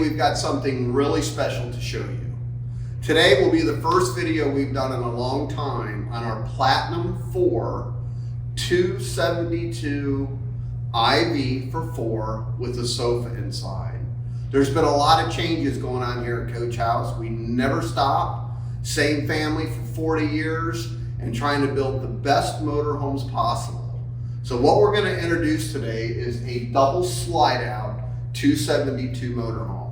we've got something really special to show you. Today will be the first video we've done in a long time on our Platinum 4 272 IV for 4 with a sofa inside. There's been a lot of changes going on here at Coach House. We never stop. Same family for 40 years and trying to build the best motorhomes possible. So what we're going to introduce today is a double slide out 272 motorhome.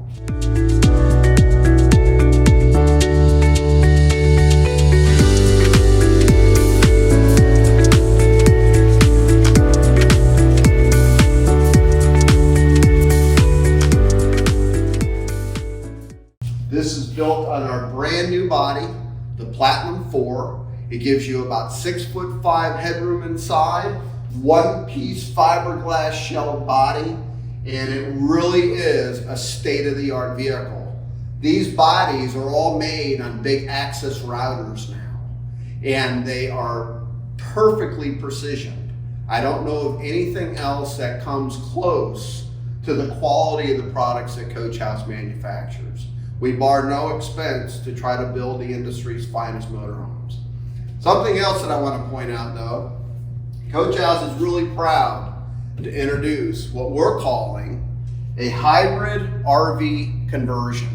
This is built on our brand new body, the Platinum 4. It gives you about 6'5" headroom inside, one-piece fiberglass shell body, and it really is a state-of-the-art vehicle. These bodies are all made on big access routers now, and they are perfectly precisioned. I don't know of anything else that comes close to the quality of the products that Coach House manufactures. We bar no expense to try to build the industry's finest motorhomes. Something else that I want to point out though, Coach House is really proud to introduce what we're calling a hybrid RV conversion.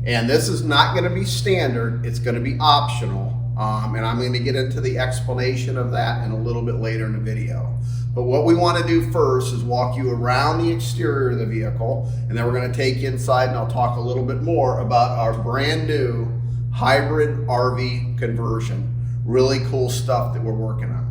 And this is not going to be standard, it's going to be optional. And I'm going to get into the explanation of that in a little bit later in the video. But what we want to do first is walk you around the exterior of the vehicle, and then we're going to take you inside and I'll talk a little bit more about our brand new hybrid RV conversion. Really cool stuff that we're working on.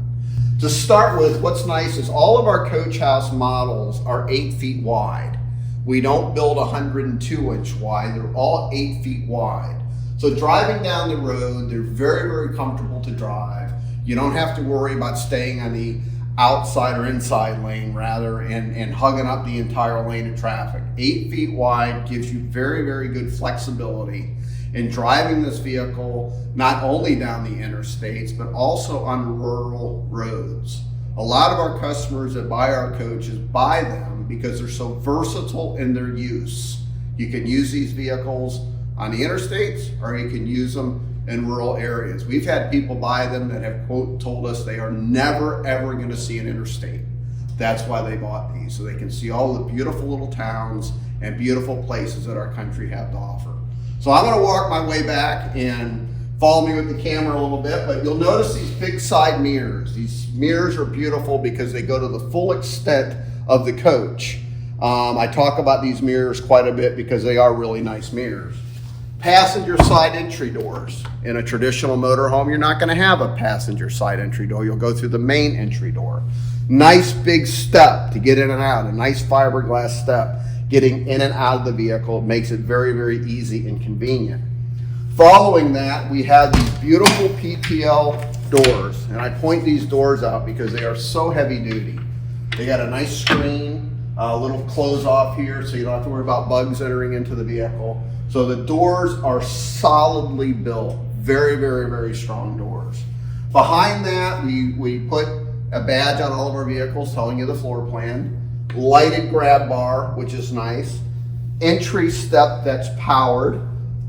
To start with, what's nice is all of our Coach House models are 8 feet wide. We don't build 102-inch wide, they're all 8 feet wide. So driving down the road, they're very, very comfortable to drive. You don't have to worry about staying on the outside or inside lane rather and hugging up the entire lane of traffic. 8 feet wide gives you very, very good flexibility in driving this vehicle, not only down the interstates, but also on rural roads. A lot of our customers that buy our coaches buy them because they're so versatile in their use. You can use these vehicles on the interstates, or you can use them in rural areas. We've had people buy them that have told us they are never ever going to see an interstate. That's why they bought these, so they can see all the beautiful little towns and beautiful places that our country have to offer. So I'm going to walk my way back and follow me with the camera a little bit, but you'll notice these big side mirrors. These mirrors are beautiful because they go to the full extent of the coach. I talk about these mirrors quite a bit because they are really nice mirrors. Passenger side entry doors. In a traditional motorhome, you're not going to have a passenger side entry door. You'll go through the main entry door. Nice big step to get in and out, a nice fiberglass step. Getting in and out of the vehicle makes it very, very easy and convenient. Following that, we have these beautiful PPL doors, and I point these doors out because they are so heavy duty. They got a nice screen, a little close off here so you don't have to worry about bugs entering into the vehicle. So the doors are solidly built, very, very, very strong doors. Behind that, we put a badge on all of our vehicles telling you the floor plan. Lighted grab bar, which is nice. Entry step that's powered.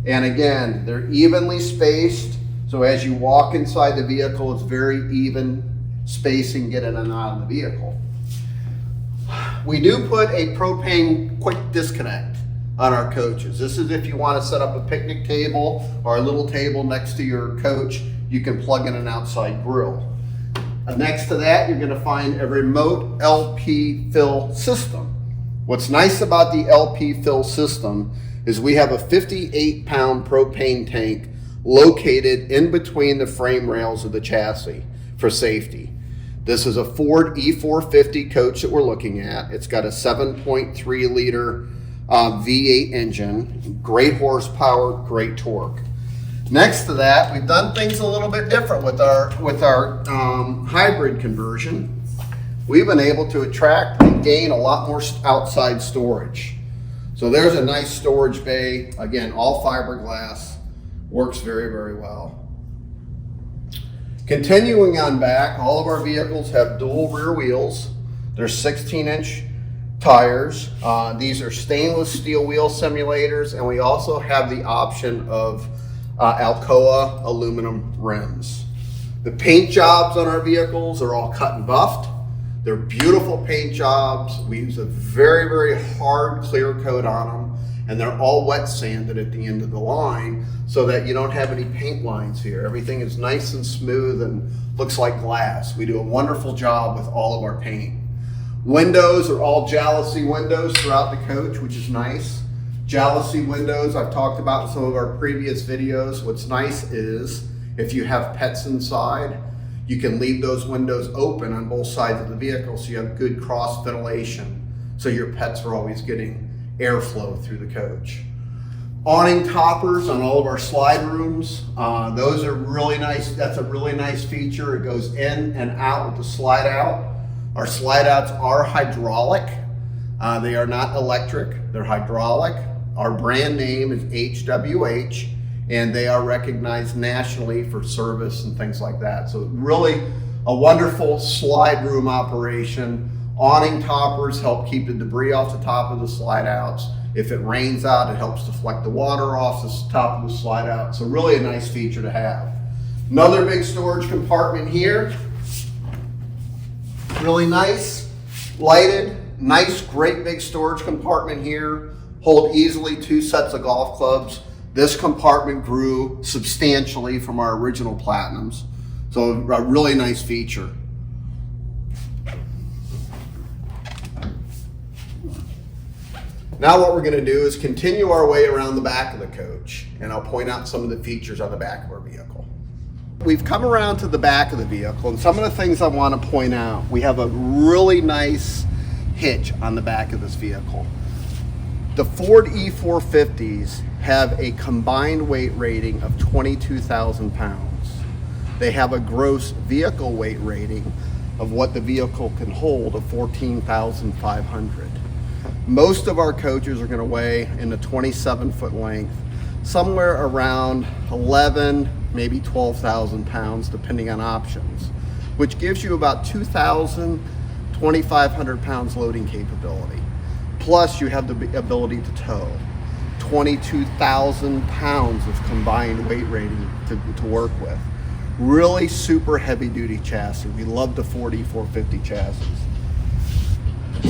And again, they're evenly spaced. So as you walk inside the vehicle, it's very even spacing getting in and out of the vehicle. We do put a propane quick disconnect on our coaches. This is if you want to set up a picnic table or a little table next to your coach, you can plug in an outside grill. Next to that, you're going to find a remote LP fill system. What's nice about the LP fill system is we have a 58-pound propane tank located in between the frame rails of the chassis for safety. This is a Ford E450 coach that we're looking at. It's got a 7.3 liter V8 engine, great horsepower, great torque. Next to that, we've done things a little bit different with our hybrid conversion. We've been able to attract and gain a lot more outside storage. So there's a nice storage bay. Again, all fiberglass, works very, very well. Continuing on back, all of our vehicles have dual rear wheels. They're 16-inch tires. These are stainless steel wheel simulators, and we also have the option of Alcoa aluminum rims. The paint jobs on our vehicles are all cut and buffed. They're beautiful paint jobs. We use a very, very hard clear coat on them, and they're all wet sanded at the end of the line so that you don't have any paint lines here. Everything is nice and smooth and looks like glass. We do a wonderful job with all of our paint. Windows are all jalousie windows throughout the coach, which is nice. Jalousie windows I've talked about in some of our previous videos. What's nice is if you have pets inside, you can leave those windows open on both sides of the vehicle so you have good cross ventilation, so your pets are always getting airflow through the coach. Awning toppers on all of our slide rooms. Those are really nice. That's a really nice feature. It goes in and out with the slide out. Our slide outs are hydraulic. They are not electric, they're hydraulic. Our brand name is HWH, and they are recognized nationally for service and things like that. So really a wonderful slide room operation. Awning toppers help keep the debris off the top of the slide outs. If it rains out, it helps deflect the water off the top of the slide out. So really a nice feature to have. Another big storage compartment here. Really nice, lighted, nice, great big storage compartment here. Hold easily 2 sets of golf clubs. This compartment grew substantially from our original Platinums. So a really nice feature. Now what we're going to do is continue our way around the back of the coach, and I'll point out some of the features on the back of our vehicle. We've come around to the back of the vehicle, and some of the things I want to point out. We have a really nice hitch on the back of this vehicle. The Ford E450s have a combined weight rating of 22,000 pounds. They have a gross vehicle weight rating of what the vehicle can hold of 14,500. Most of our coaches are going to weigh in the 27-foot length, somewhere around 11, maybe 12,000 pounds, depending on options, which gives you about 2,500 pounds loading capability. Plus, you have the ability to tow. 22,000 pounds of combined weight rating to work with. Really super heavy duty chassis. We love the Ford E450 chassis.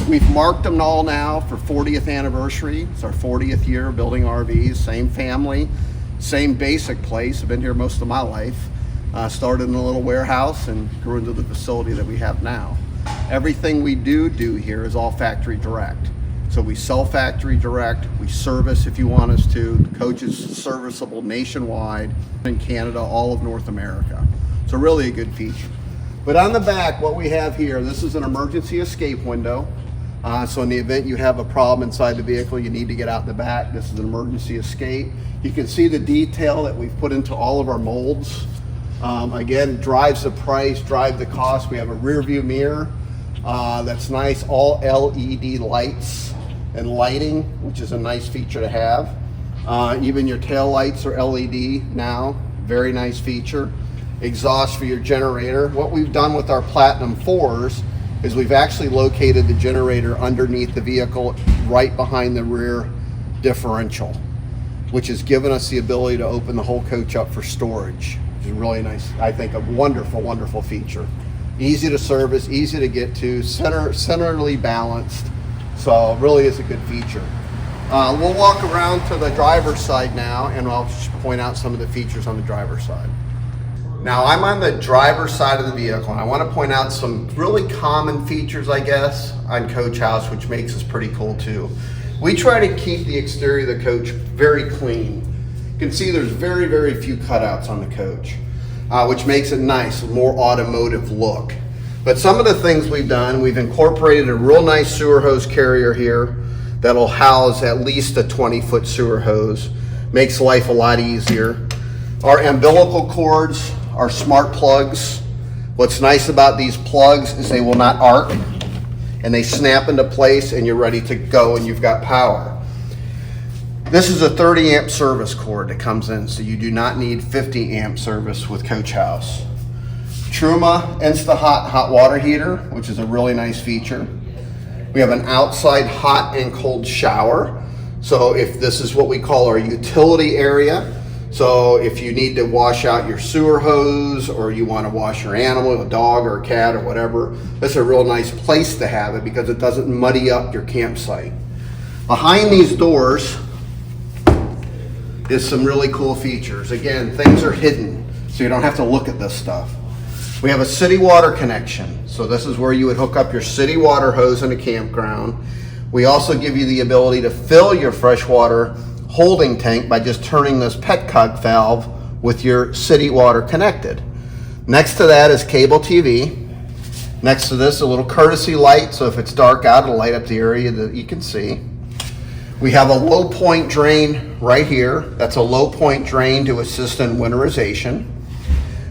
We've marked them all now for 40th anniversary. It's our 40th year of building RVs. Same family, same basic place. I've been here most of my life. Started in a little warehouse and grew into the facility that we have now. Everything we do here is all factory direct. So we sell factory direct, we service if you want us to. The coach is serviceable nationwide in Canada, all of North America. So really a good feature. But on the back, what we have here, this is an emergency escape window. So in the event you have a problem inside the vehicle, you need to get out the back, this is an emergency escape. You can see the detail that we've put into all of our molds. Again, drives the price, drives the cost. We have a rear view mirror that's nice, all LED lights and lighting, which is a nice feature to have. Even your tail lights are LED now, very nice feature. Exhaust for your generator. What we've done with our Platinum 4s is we've actually located the generator underneath the vehicle right behind the rear differential, which has given us the ability to open the whole coach up for storage, which is really nice. I think a wonderful, wonderful feature. Easy to service, easy to get to, centrally balanced. So really is a good feature. We'll walk around to the driver's side now, and I'll point out some of the features on the driver's side. Now I'm on the driver's side of the vehicle, and I want to point out some really common features, I guess, on Coach House, which makes us pretty cool too. We try to keep the exterior of the coach very clean. You can see there's very, very few cutouts on the coach, which makes it nice, a more automotive look. But some of the things we've done, we've incorporated a real nice sewer hose carrier here that'll house at least a 20-foot sewer hose. Makes life a lot easier. Our umbilical cords are smart plugs. What's nice about these plugs is they will not arc, and they snap into place and you're ready to go and you've got power. This is a 30 amp service cord that comes in, so you do not need 50 amp service with Coach House. Truma Insta Hot hot water heater, which is a really nice feature. We have an outside hot and cold shower. So if this is what we call our utility area, so if you need to wash out your sewer hose or you want to wash your animal, a dog or a cat or whatever, that's a real nice place to have it because it doesn't muddy up your campsite. Behind these doors is some really cool features. Again, things are hidden, so you don't have to look at this stuff. We have a city water connection. So this is where you would hook up your city water hose in a campground. We also give you the ability to fill your freshwater holding tank by just turning this petcock valve with your city water connected. Next to that is cable TV. Next to this, a little courtesy light, so if it's dark out, it'll light up the area that you can see. We have a low point drain right here. That's a low point drain to assist in winterization.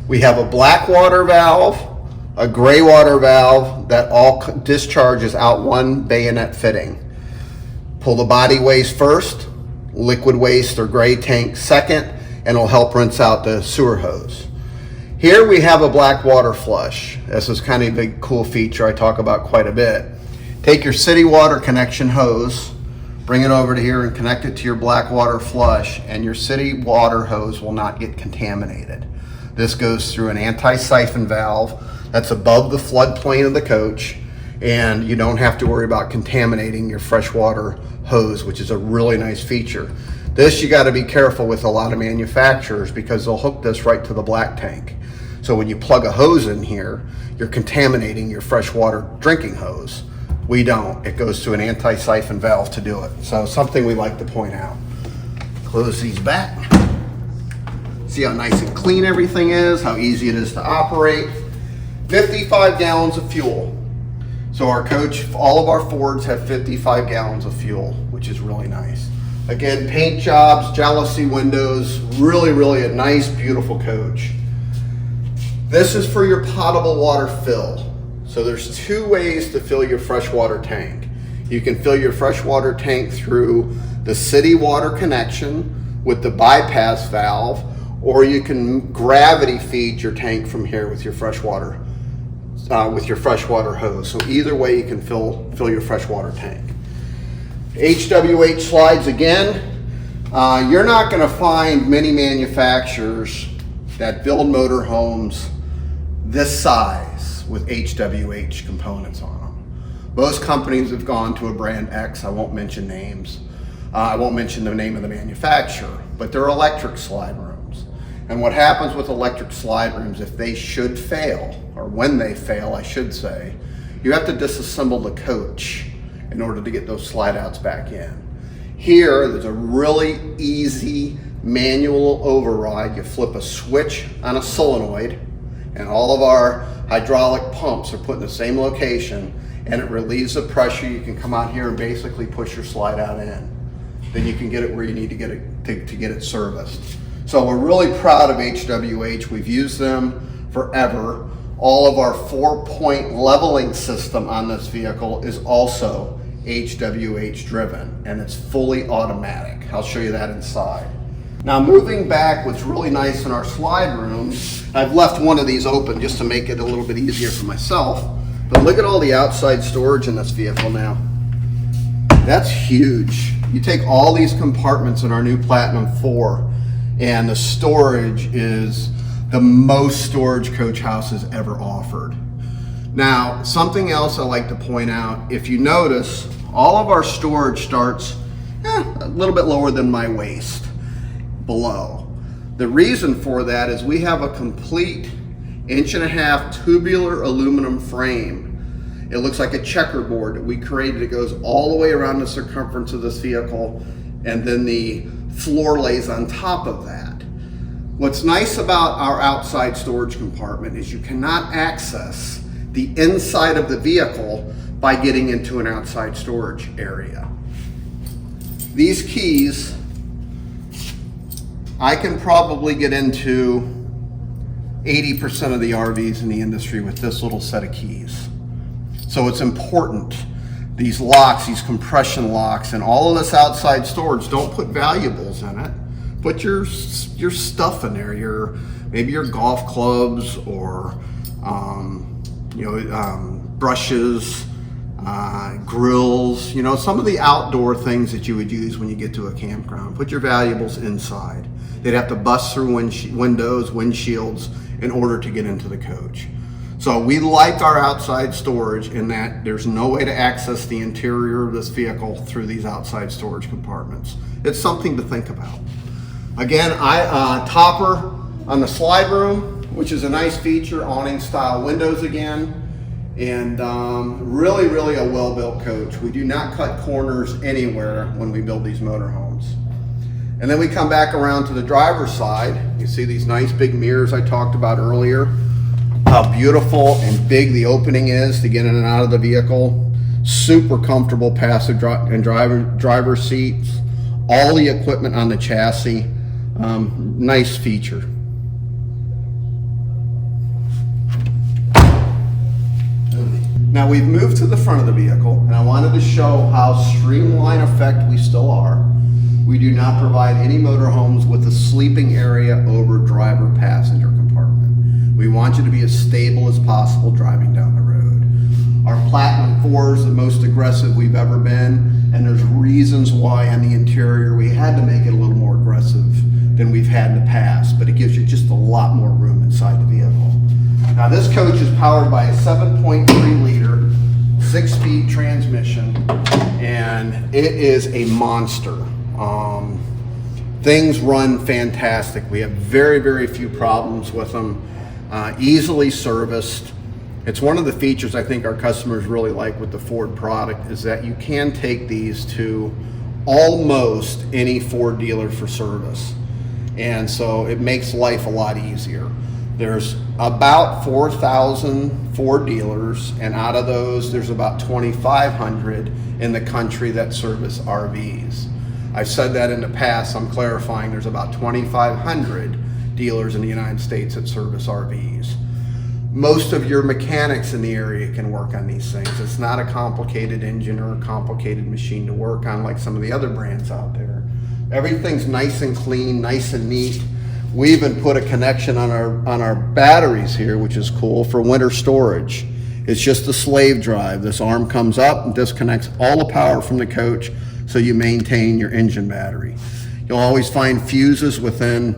We have a black water valve, a gray water valve that all discharges out one bayonet fitting. Pull the body waste first, liquid waste or gray tank second, and it'll help rinse out the sewer hose. Here we have a black water flush. This is kind of a big cool feature I talk about quite a bit. Take your city water connection hose, bring it over to here and connect it to your black water flush, and your city water hose will not get contaminated. This goes through an anti-siphon valve that's above the floodplain of the coach, and you don't have to worry about contaminating your freshwater hose, which is a really nice feature. This you got to be careful with a lot of manufacturers because they'll hook this right to the black tank. So when you plug a hose in here, you're contaminating your freshwater drinking hose. We don't. It goes to an anti-siphon valve to do it. So something we like to point out. Close these back. See how nice and clean everything is, how easy it is to operate. 55 gallons of fuel. So our coach, all of our Fords have 55 gallons of fuel, which is really nice. Again, paint jobs, jealousy windows, really a nice, beautiful coach. This is for your potable water fill. So there's two ways to fill your freshwater tank. You can fill your freshwater tank through the city water connection with the bypass valve, or you can gravity feed your tank from here with your freshwater hose. So either way you can fill your freshwater tank. HWH slides again. You're not going to find many manufacturers that build motorhomes this size with HWH components on them. Most companies have gone to a brand X. I won't mention names. I won't mention the name of the manufacturer, but they're electric slide rooms. And what happens with electric slide rooms, if they should fail, or when they fail, I should say, you have to disassemble the coach in order to get those slide outs back in. Here, there's a really easy manual override. You flip a switch on a solenoid, and all of our hydraulic pumps are put in the same location, and it relieves the pressure. You can come out here and basically push your slide out in. Then you can get it where you need to get it to get it serviced. So we're really proud of HWH. We've used them forever. All of our 4-point leveling system on this vehicle is also HWH driven, and it's fully automatic. I'll show you that inside. Now moving back, what's really nice in our slide rooms, I've left one of these open just to make it a little bit easier for myself, but look at all the outside storage in this vehicle now. That's huge. You take all these compartments in our new Platinum 4, and the storage is the most storage coach house has ever offered. Now, something else I like to point out, if you notice, all of our storage starts a little bit lower than my waist, below. The reason for that is we have a complete 1.5-inch tubular aluminum frame. It looks like a checkerboard that we created. It goes all the way around the circumference of this vehicle, and then the floor lays on top of that. What's nice about our outside storage compartment is you cannot access the inside of the vehicle by getting into an outside storage area. These keys, I can probably get into 80% of the RVs in the industry with this little set of keys. So it's important. These locks, these compression locks, and all of this outside storage, don't put valuables in it. Put your stuff in there, maybe your golf clubs or brushes, grills, you know, some of the outdoor things that you would use when you get to a campground. Put your valuables inside. They'd have to bust through windows, windshields in order to get into the coach. So we like our outside storage in that there's no way to access the interior of this vehicle through these outside storage compartments. It's something to think about. Again, topper on the slide room, which is a nice feature, awning style windows again, and really a well-built coach. We do not cut corners anywhere when we build these motorhomes. And then we come back around to the driver's side. You see these nice big mirrors I talked about earlier. How beautiful and big the opening is to get in and out of the vehicle. Super comfortable passenger and driver seats. All the equipment on the chassis. Nice feature. Now we've moved to the front of the vehicle, and I wanted to show how streamlined effect we still are. We do not provide any motorhomes with a sleeping area over driver passenger compartment. We want you to be as stable as possible driving down the road. Our Platinum 4 is the most aggressive we've ever been, and there's reasons why on the interior we had to make it a little more aggressive than we've had in the past, but it gives you just a lot more room inside the vehicle. Now this coach is powered by a 7.3 liter, 6-speed transmission, and it is a monster. Things run fantastic. We have very few problems with them. Easily serviced. It's one of the features I think our customers really like with the Ford product is that you can take these to almost any Ford dealer for service. And so it makes life a lot easier. There's about 4,000 Ford dealers, and out of those, there's about 2,500 in the country that service RVs. I've said that in the past, I'm clarifying there's about 2,500 dealers in the United States that service RVs. Most of your mechanics in the area can work on these things. It's not a complicated engine or a complicated machine to work on like some of the other brands out there. Everything's nice and clean, nice and neat. We even put a connection on our batteries here, which is cool, for winter storage. It's just a slave drive. This arm comes up and disconnects all the power from the coach so you maintain your engine battery. You'll always find fuses within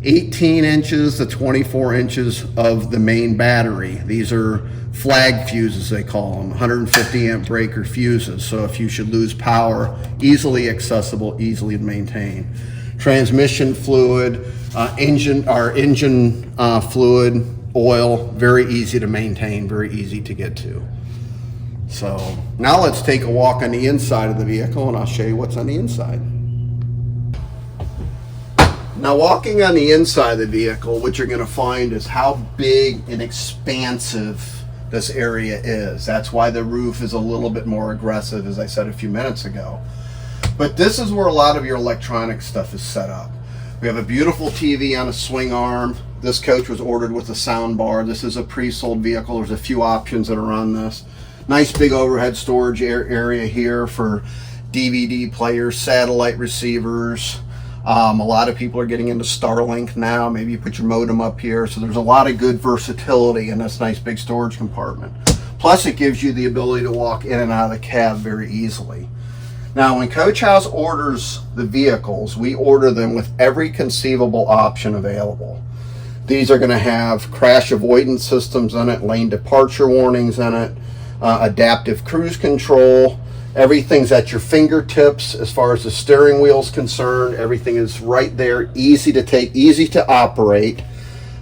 18 inches to 24 inches of the main battery. These are flag fuses, they call them, 150 amp breaker fuses. So if you should lose power, easily accessible, easily maintained. Transmission fluid, engine fluid, oil, very easy to maintain, very easy to get to. So now let's take a walk on the inside of the vehicle and I'll show you what's on the inside. Now walking on the inside of the vehicle, what you're going to find is how big and expansive this area is. That's why the roof is a little bit more aggressive, as I said a few minutes ago. But this is where a lot of your electronic stuff is set up. We have a beautiful TV on a swing arm. This coach was ordered with a sound bar. This is a pre-sold vehicle. There's a few options that are on this. Nice big overhead storage area here for DVD players, satellite receivers. A lot of people are getting into Starlink now. Maybe you put your modem up here. So there's a lot of good versatility in this nice big storage compartment. Plus it gives you the ability to walk in and out of the cab very easily. Now when Coach House orders the vehicles, we order them with every conceivable option available. These are going to have crash avoidance systems in it, lane departure warnings in it, adaptive cruise control. Everything's at your fingertips as far as the steering wheel is concerned. Everything is right there, easy to take, easy to operate.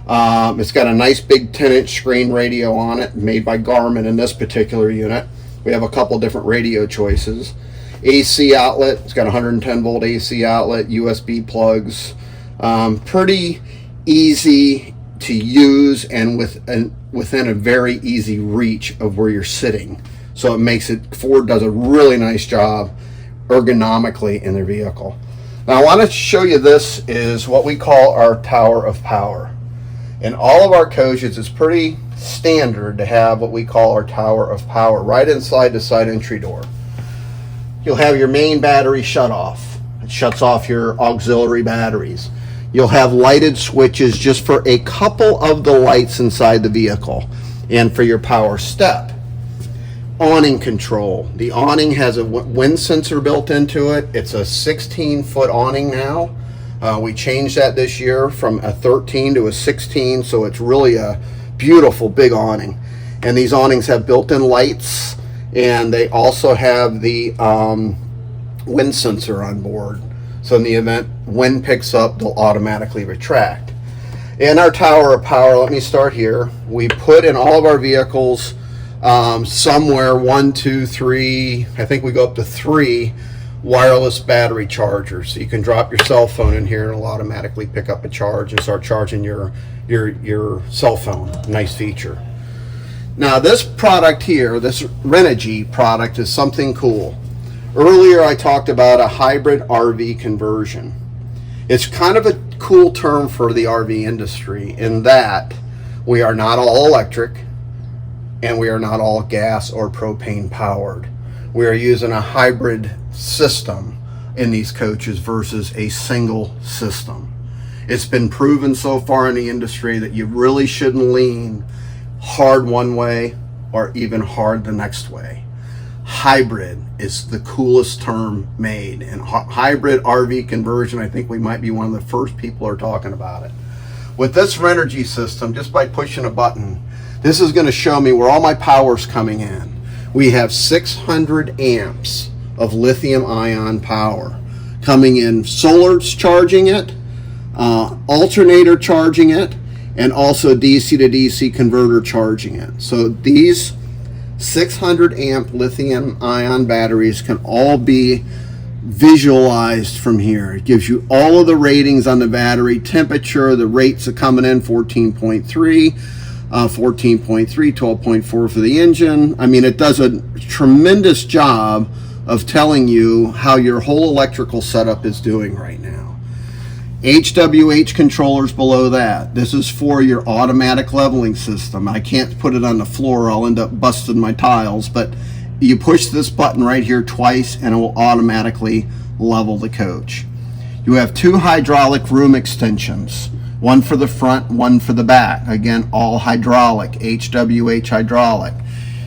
It's got a nice big 10-inch screen radio on it, made by Garmin in this particular unit. We have a couple different radio choices. AC outlet, it's got 110 volt AC outlet, USB plugs. Pretty easy to use and within a very easy reach of where you're sitting. So it makes it, Ford does a really nice job ergonomically in their vehicle. Now I want to show you, this is what we call our tower of power. In all of our coaches, it's pretty standard to have what we call our tower of power right inside the side entry door. You'll have your main battery shut off. It shuts off your auxiliary batteries. You'll have lighted switches just for a couple of the lights inside the vehicle and for your power step. Awning control. The awning has a wind sensor built into it. It's a 16-foot awning now. We changed that this year from a 13 to a 16, so it's really a beautiful big awning. And these awnings have built-in lights, and they also have the wind sensor on board. So in the event wind picks up, they'll automatically retract. In our tower of power, let me start here. We put in all of our vehicles somewhere 1, 2, 3, I think we go up to 3 wireless battery chargers. So you can drop your cell phone in here and it'll automatically pick up a charge and start charging your cell phone. Nice feature. Now this product here, this Renogy product, is something cool. Earlier I talked about a hybrid RV conversion. It's kind of a cool term for the RV industry in that we are not all electric and we are not all gas or propane powered. We are using a hybrid system in these coaches versus a single system. It's been proven so far in the industry that you really shouldn't lean hard one way or even hard the next way. Hybrid is the coolest term made, and hybrid RV conversion, I think we might be one of the first people are talking about it. With this Renogy system, just by pushing a button, this is going to show me where all my power's coming in. We have 600 amps of lithium ion power coming in. Solar's charging it, alternator charging it, and also DC to DC converter charging it. So these 600 amp lithium ion batteries can all be visualized from here. It gives you all of the ratings on the battery, temperature, the rates are coming in 14.3, 14.3, 12.4 for the engine. I mean, it does a tremendous job of telling you how your whole electrical setup is doing right now. HWH controllers below that. This is for your automatic leveling system. I can't put it on the floor, I'll end up busting my tiles, but you push this button right here twice and it will automatically level the coach. You have 2 hydraulic room extensions, one for the front, one for the back. Again, all hydraulic, HWH hydraulic.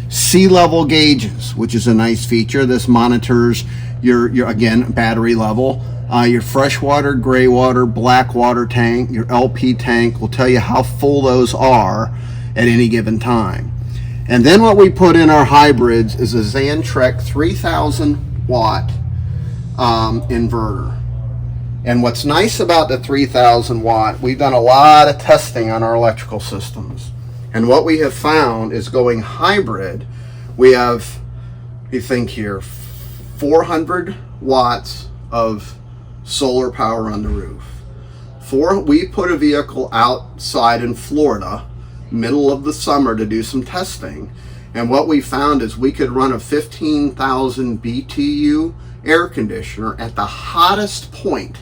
Sea level gauges, which is a nice feature. This monitors your again, battery level. Your freshwater, gray water, black water tank, your LP tank will tell you how full those are at any given time. And then what we put in our hybrids is a Xantrek 3000 watt inverter. And what's nice about the 3000 watt, we've done a lot of testing on our electrical systems. And what we have found is going hybrid, we have, you think here, 400 watts of solar power on the roof. We put a vehicle outside in Florida, middle of the summer, to do some testing. And what we found is we could run a 15,000 BTU air conditioner at the hottest point.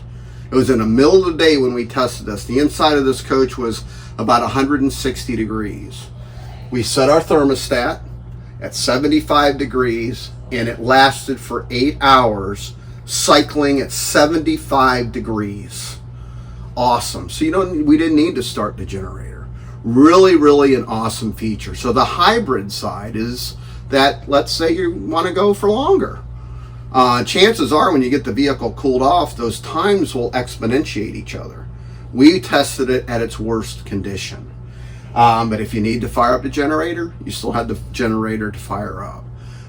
It was in the middle of the day when we tested this. The inside of this coach was about 160 degrees. We set our thermostat at 75 degrees and it lasted for 8 hours, cycling at 75 degrees. Awesome. So we didn't need to start the generator. Really, really an awesome feature. So the hybrid side is that, let's say you want to go for longer. Chances are when you get the vehicle cooled off, those times will exponentiate each other. We tested it at its worst condition. But if you need to fire up the generator, you still have the generator to fire up.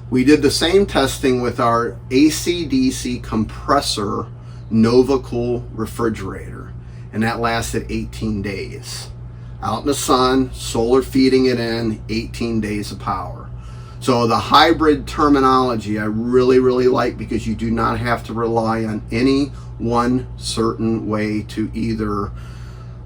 We did the same testing with our AC/DC compressor NovaCool refrigerator, and that lasted 18 days. Out in the sun, solar feeding it in, 18 days of power. So the hybrid terminology I really, really like, because you do not have to rely on any one certain way to either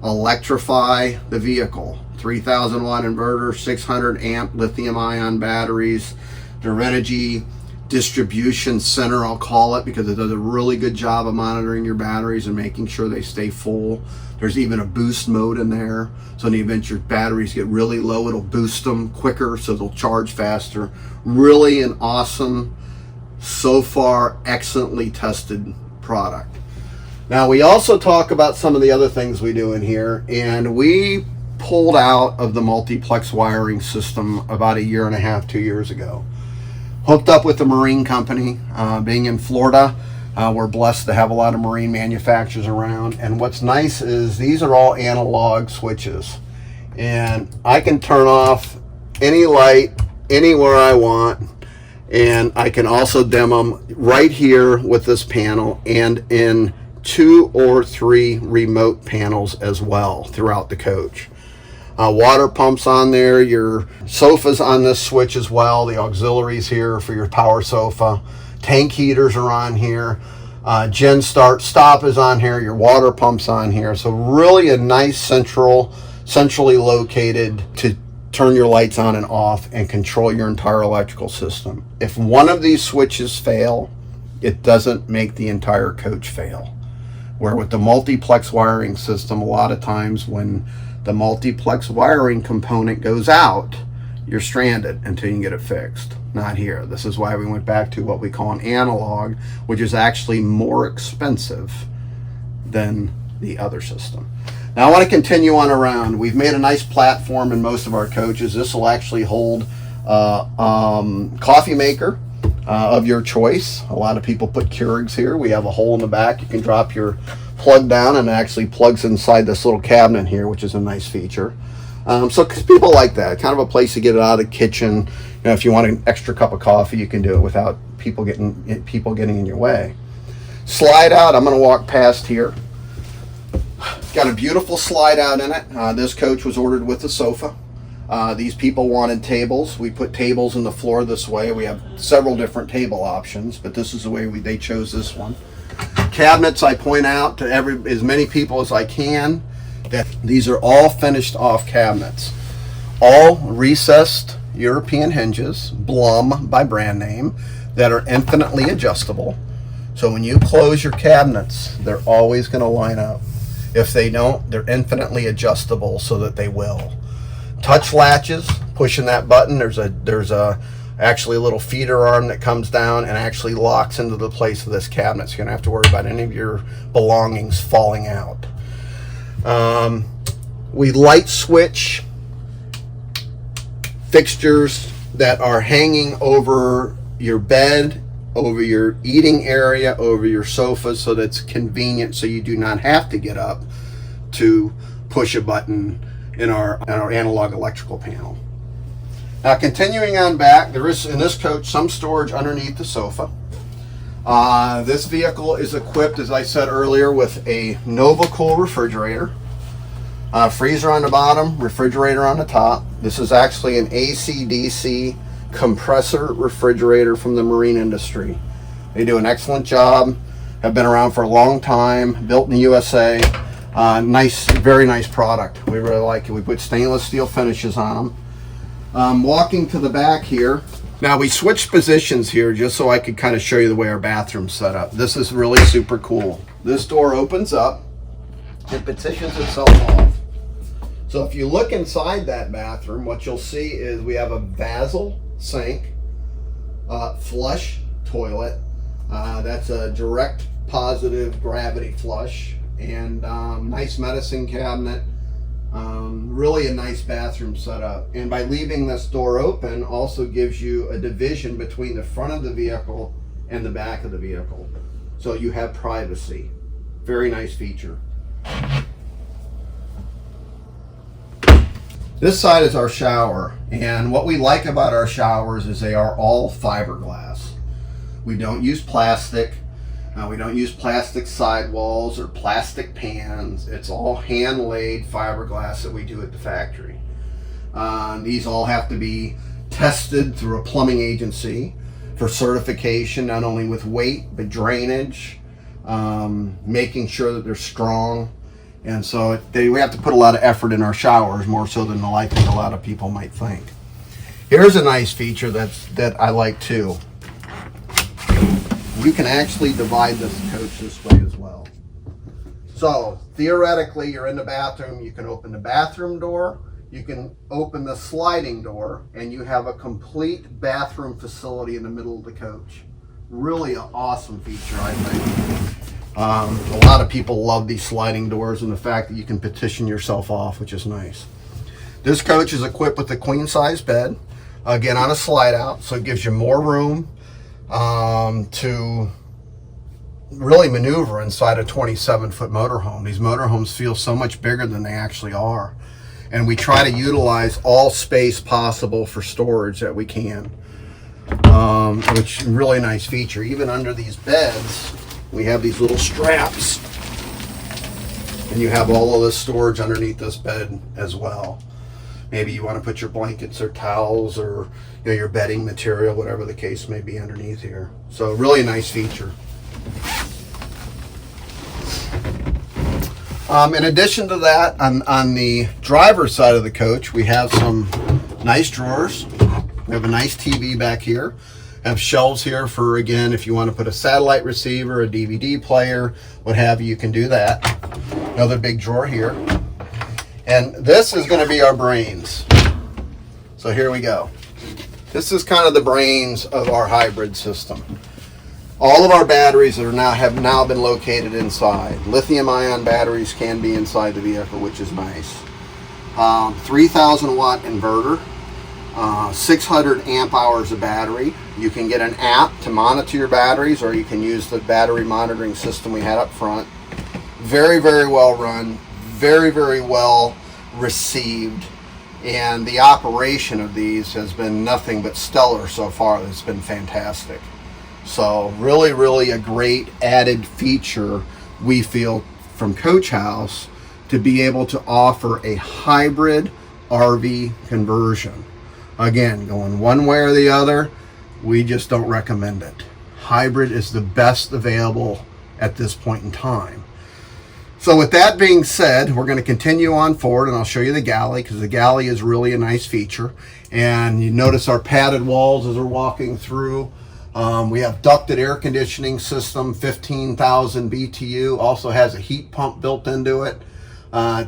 electrify the vehicle. 3000 watt inverter, 600 amp lithium ion batteries, the Renogy distribution center, I'll call it, because it does a really good job of monitoring your batteries and making sure they stay full. There's even a boost mode in there, so in the event your batteries get really low, it'll boost them quicker so they'll charge faster. Really an awesome, so far excellently tested product. Now we also talk about some of the other things we do in here, and we pulled out of the multiplex wiring system about 1.5 years, 2 years ago. Hooked up with the marine company. Being in Florida, we're blessed to have a lot of marine manufacturers around. And what's nice is these are all analog switches. And I can turn off any light anywhere I want. And I can also dim them right here with this panel and in 2 or 3 remote panels as well throughout the coach. Water pumps on there, your sofa's on this switch as well, the auxiliaries here for your power sofa, tank heaters are on here, gen start stop is on here, your water pump's on here. So really a nice centrally located to turn your lights on and off and control your entire electrical system. If one of these switches fail, it doesn't make the entire coach fail. Where with the multiplex wiring system, a lot of times when the multiplex wiring component goes out, you're stranded until you can get it fixed. Not here. This is why we went back to what we call an analog, which is actually more expensive than the other system. Now I want to continue on around. We've made a nice platform in most of our coaches. This will actually hold coffee maker of your choice. A lot of people put Keurigs here. We have a hole in the back. You can drop your plug down and it actually plugs inside this little cabinet here, which is a nice feature. So cause people like that, kind of a place to get it out of the kitchen. You know, if you want an extra cup of coffee, you can do it without people getting in your way. Slide out, I'm going to walk past here. Got a beautiful slide out in it. This coach was ordered with the sofa. These people wanted tables. We put tables in the floor this way. We have several different table options, but this is the way they chose this one. Cabinets, I point out to as many people as I can that these are all finished off cabinets. All recessed European hinges, Blum by brand name, that are infinitely adjustable. So when you close your cabinets, they're always going to line up. If they don't, they're infinitely adjustable so that they will. Touch latches, pushing that button, there's actually a little feeder arm that comes down and actually locks into the place of this cabinet, so you don't have to worry about any of your belongings falling out. We light switch fixtures that are hanging over your bed, over your eating area, over your sofa, so that's convenient, so you do not have to get up to push a button in our analog electrical panel. Now continuing on back, there is in this coach some storage underneath the sofa. This vehicle is equipped, as I said earlier, with a NovaCool refrigerator. Freezer on the bottom, refrigerator on the top. This is actually an AC/DC compressor refrigerator from the marine industry. They do an excellent job, have been around for a long time, built in the USA. Nice, very nice product. We really like it. We put stainless steel finishes on them. Walking to the back here. Now we switched positions here just so I could kind of show you the way our bathroom's set up. This is really super cool. This door opens up and petitions itself off. So if you look inside that bathroom, what you'll see is we have a Vasil sink, flush toilet. That's a direct positive gravity flush, and nice medicine cabinet. Really a nice bathroom setup. And by leaving this door open also gives you a division between the front of the vehicle and the back of the vehicle. So you have privacy. Very nice feature. This side is our shower, and what we like about our showers is they are all fiberglass. We don't use plastic. We don't use plastic sidewalls or plastic pans. It's all hand-laid fiberglass that we do at the factory. These all have to be tested through a plumbing agency for certification, not only with weight, but drainage, making sure that they're strong. And so we have to put a lot of effort in our showers, more so than likely a lot of people might think. Here's a nice feature that I like too. You can actually divide this coach this way as well. So theoretically, you're in the bathroom, you can open the bathroom door, you can open the sliding door, and you have a complete bathroom facility in the middle of the coach. Really an awesome feature, I think. A lot of people love these sliding doors and the fact that you can petition yourself off, which is nice. This coach is equipped with a queen size bed. again on a slide out, so it gives you more room to really maneuver inside a 27-foot motorhome. These motorhomes feel so much bigger than they actually are, and we try to utilize all space possible for storage that we can, which is a really nice feature. Even under these beds, we have these little straps, and you have all of this storage underneath this bed as well. Maybe you want to put your blankets or towels or your bedding material, whatever the case may be, underneath here. So really nice feature. In addition to that, on the driver's side of the coach, we have some nice drawers. We have a nice TV back here. We have shelves here for, again, if you want to put a satellite receiver, a DVD player, what have you, you can do that. Another big drawer here. And this is going to be our brains. So here we go. This is kind of the brains of our hybrid system. All of our batteries have now been located inside. Lithium-ion batteries can be inside the vehicle, which is nice. 3,000 watt inverter, 600 amp hours of battery. You can get an app to monitor your batteries, or you can use the battery monitoring system we had up front. Very, very well run, very, very well received, and the operation of these has been nothing but stellar so far. It's been fantastic. So really, really a great added feature, we feel, from Coach House to be able to offer a hybrid RV conversion. Again, going one way or the other, we just don't recommend it. Hybrid is the best available at this point in time. So with that being said, we're going to continue on forward, and I'll show you the Galley, because the Galley is really a nice feature. And you notice our padded walls as we're walking through. We have ducted air conditioning system, 15,000 BTU, also has a heat pump built into it.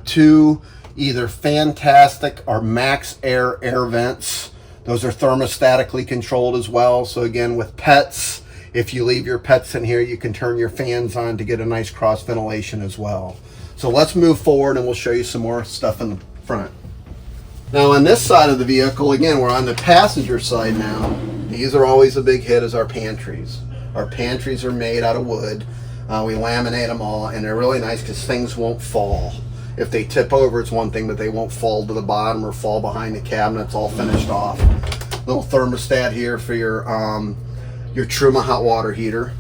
Two either fantastic or max air vents. Those are thermostatically controlled as well. So again, with pets, if you leave your pets in here, you can turn your fans on to get a nice cross ventilation as well. So let's move forward and we'll show you some more stuff in the front. Now on this side of the vehicle, again, we're on the passenger side now. These are always a big hit, is our pantries. Our pantries are made out of wood. We laminate them all, and they're really nice because things won't fall. If they tip over, it's one thing, but they won't fall to the bottom or fall behind the cabinet. It's all finished off. Little thermostat here for your Truma hot water heater.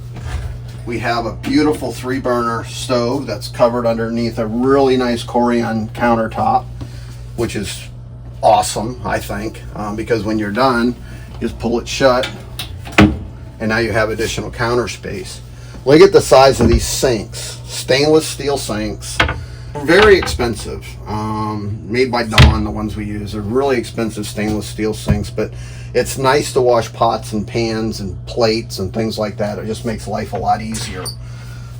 We have a beautiful 3-burner stove that's covered underneath a really nice Corian countertop, which is awesome, I think, because when you're done, just pull it shut, and now you have additional counter space. Look at the size of these sinks. Stainless steel sinks. Very expensive. Made by Dawn, the ones we use. They're really expensive stainless steel sinks, but it's nice to wash pots and pans and plates and things like that. It just makes life a lot easier.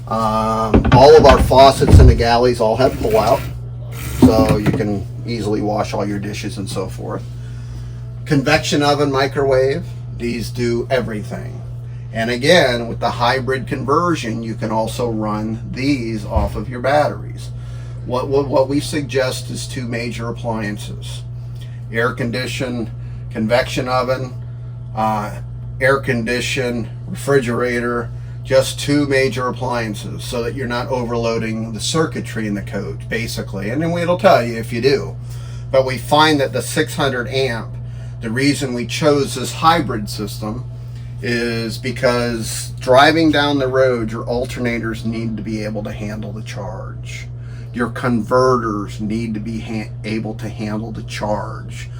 All of our faucets in the Galleys all have pull-out, so you can easily wash all your dishes and so forth. Convection oven, microwave, these do everything. And again, with the hybrid conversion, you can also run these off of your batteries. What we suggest is 2 major appliances: air conditioned convection oven, air conditioned refrigerator, just 2 major appliances, so that you're not overloading the circuitry in the coach, basically. And then it'll tell you if you do. But we find that the 600 amp, the reason we chose this hybrid system is because driving down the road, your alternators need to be able to handle the charge. Your converters need to be able to handle the charge.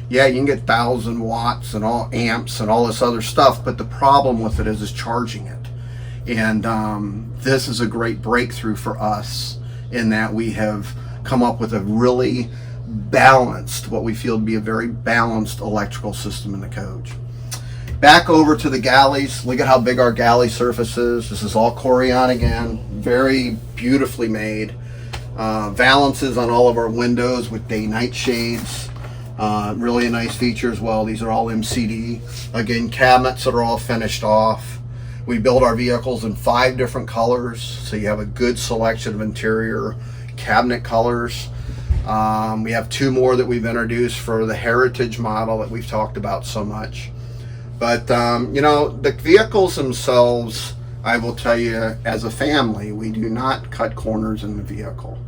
Yeah, you can get 1,000 watts and all amps and all this other stuff, but the problem with it is charging it. And this is a great breakthrough for us in that we have come up with a really balanced, what we feel to be a very balanced electrical system in the coach. Back over to the Galleys. Look at how big our Galley surface is. This is all Corian again, very beautifully made. Valances on all of our windows with day-night shades. Really a nice feature as well. These are all MCD. Again, cabinets that are all finished off. We build our vehicles in 5 different colors, so you have a good selection of interior cabinet colors. We have 2 more that we've introduced for the heritage model that we've talked about so much. But, you know, the vehicles themselves, I will tell you, as a family, we do not cut corners in the vehicle.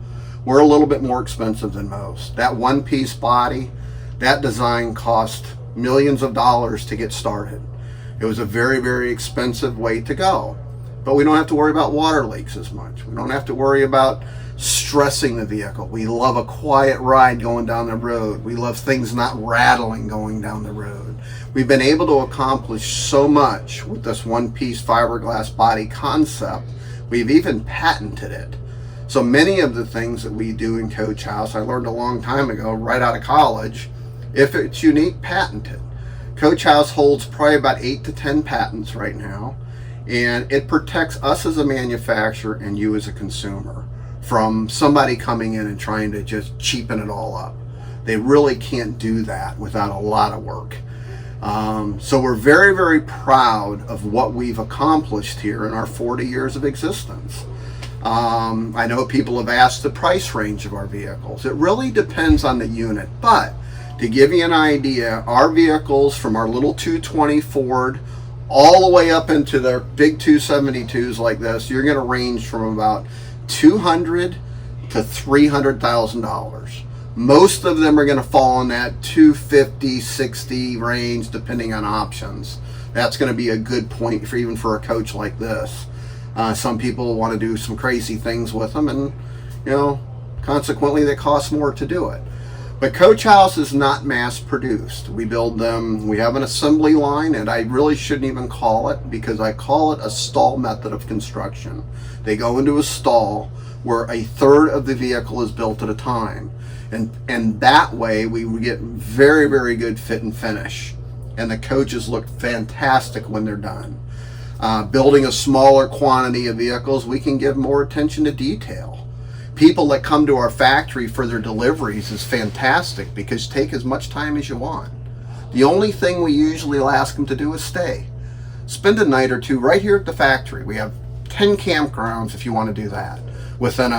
We're a little bit more expensive than most. That one-piece body, that design cost millions of dollars to get started. It was a very, very expensive way to go. But we don't have to worry about water leaks as much. We don't have to worry about stressing the vehicle. We love a quiet ride going down the road. We love things not rattling going down the road. We've been able to accomplish so much with this one-piece fiberglass body concept. We've even patented it. So many of the things that we do in Coach House, I learned a long time ago, right out of college, if it's unique, patented. Coach House holds probably about 8 to 10 patents right now, and it protects us as a manufacturer and you as a consumer from somebody coming in and trying to just cheapen it all up. They really can't do that without a lot of work. So we're very, very proud of what we've accomplished here in our 40 years of existence. I know people have asked the price range of our vehicles. It really depends on the unit, but to give you an idea, our vehicles from our little 220 Ford all the way up into their big 272s like this, you're going to range from about $200,000 to $300,000. Most of them are going to fall in that $250,000, $60,000 range, depending on options. That's going to be a good point for even for a coach like this. Some people want to do some crazy things with them, and you know, consequently, they cost more to do it. But Coach House is not mass produced. We build them, we have an assembly line, and I really shouldn't even call it, because I call it a stall method of construction. They go into a stall where a third of the vehicle is built at a time. And that way we get very, very good fit and finish. And the coaches look fantastic when they're done. Building a smaller quantity of vehicles, we can give more attention to detail. People that come to our factory for their deliveries is fantastic, because take as much time as you want. The only thing we usually ask them to do is stay. Spend a night or two right here at the factory. We have 10 campgrounds if you want to do that, within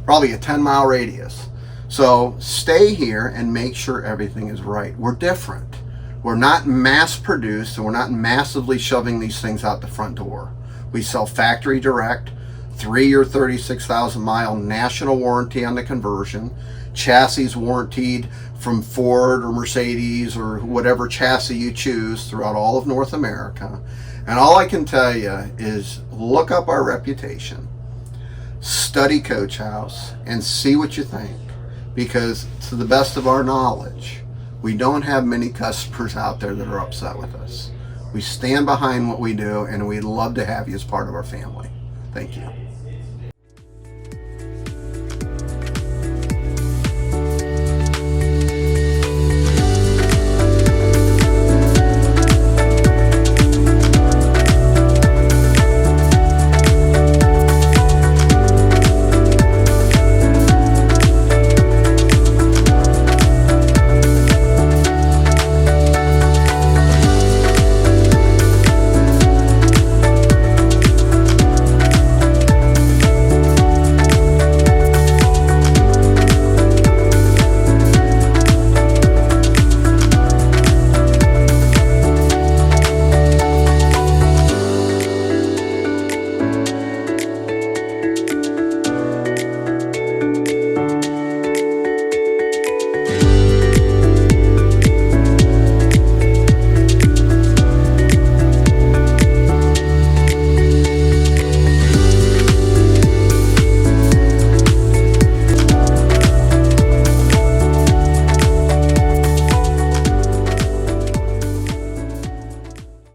probably a 10-mile radius. So stay here and make sure everything is right. We're different. We're not mass produced, and we're not massively shoving these things out the front door. We sell factory direct, 3-year, 36,000-mile national warranty on the conversion, chassis warranted from Ford or Mercedes or whatever chassis you choose throughout all of North America. And all I can tell you is look up our reputation, study Coach House, and see what you think. Because to the best of our knowledge, we don't have many customers out there that are upset with us. We stand behind what we do, and we'd love to have you as part of our family. Thank you.